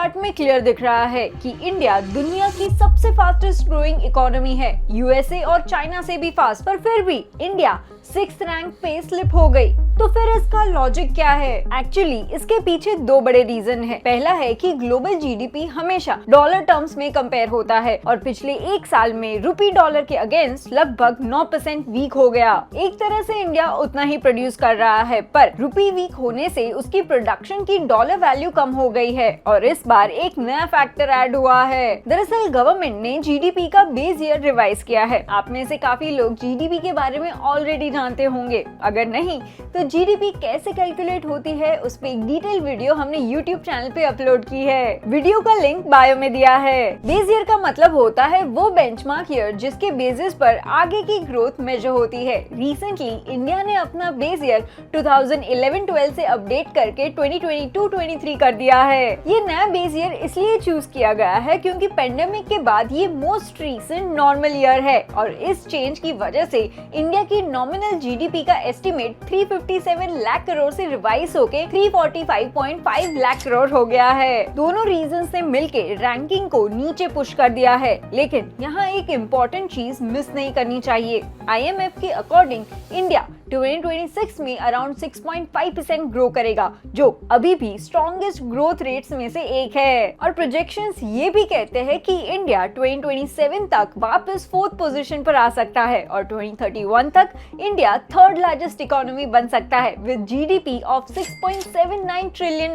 Chart में clear दिख रहा है कि इंडिया दुनिया की सबसे फास्टेस्ट ग्रोइंग इकोनॉमी है, यूएसए और चाइना से भी फास्ट, पर फिर भी India 6th rank pay slip हो गई। तो फिर इसका लॉजिक क्या है? एक्चुअली इसके पीछे दो बड़े रीजन है। पहला है कि ग्लोबल जीडीपी हमेशा डॉलर टर्म्स में कंपेयर होता है और पिछले एक साल में रुपी डॉलर के अगेंस्ट लगभग 9% वीक हो गया। एक तरह से इंडिया उतना ही प्रोड्यूस कर रहा है, पर रुपी वीक होने से उसकी प्रोडक्शन की डॉलर वैल्यू कम हो गई है और इस बार एक नया फैक्टर ऐड हुआ है। दरअसल गवर्नमेंट ने जीडीपी का बेस ईयर रिवाइज किया है। आप में से काफी लोग जीडीपी के बारे में ऑलरेडी जानते होंगे, अगर नहीं तो जीडीपी कैसे कैलकुलेट होती है उस पे एक डिटेल वीडियो हमने यूट्यूब चैनल पे अपलोड की है। वीडियो का लिंक बायो में दिया है। बेस ईयर का मतलब होता है वो बेंचमार्क ईयर जिसके बेसिस पर आगे की ग्रोथ मेजर होती है। रिसेंटली इंडिया ने अपना बेस ईयर 2011-12 से अपडेट करके 2022-23 कर दिया है। ये नया बेस ईयर इसलिए चूज किया गया है क्योंकि पेंडेमिक के बाद ये मोस्ट रीसेंट नॉर्मल ईयर है और इस चेंज की वजह से इंडिया की नॉमिनल जीडीपी का एस्टिमेट 357 लाख करोड़ से रिवाइज होके 345.5 लाख करोड़ हो गया है। दोनों रीजन से मिलके रैंकिंग को नीचे पुश कर दिया है, लेकिन यहाँ एक इम्पोर्टेंट चीज मिस नहीं करनी चाहिए। आईएमएफ के अकॉर्डिंग इंडिया 2026 में अराउंड 6.5% ग्रो करेगा, जो अभी भी स्ट्रॉन्गेस्ट ग्रोथ रेट्स में से एक है। और प्रोजेक्शंस ये भी कहते हैं कि इंडिया 2027 तक वापस 4th पोजीशन पर आ सकता है और 2031 तक इंडिया 3rd लार्जेस्ट इकोनॉमी बन सकता है विद जीडीपी ऑफ $6.79 ट्रिलियन।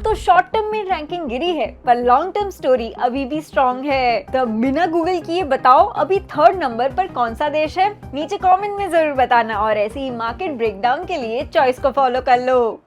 तो शॉर्ट टर्म में रैंकिंग गिरी है, पर लॉन्ग टर्म स्टोरी अभी भी स्ट्रॉन्ग है। तो बिना गूगल किए बताओ अभी 3rd नंबर पर कौन सा देश है? नीचे कमेंट में जरूर बताना और ऐसे ही मार्केट ब्रेकडाउन के लिए चॉइस को फॉलो कर लो।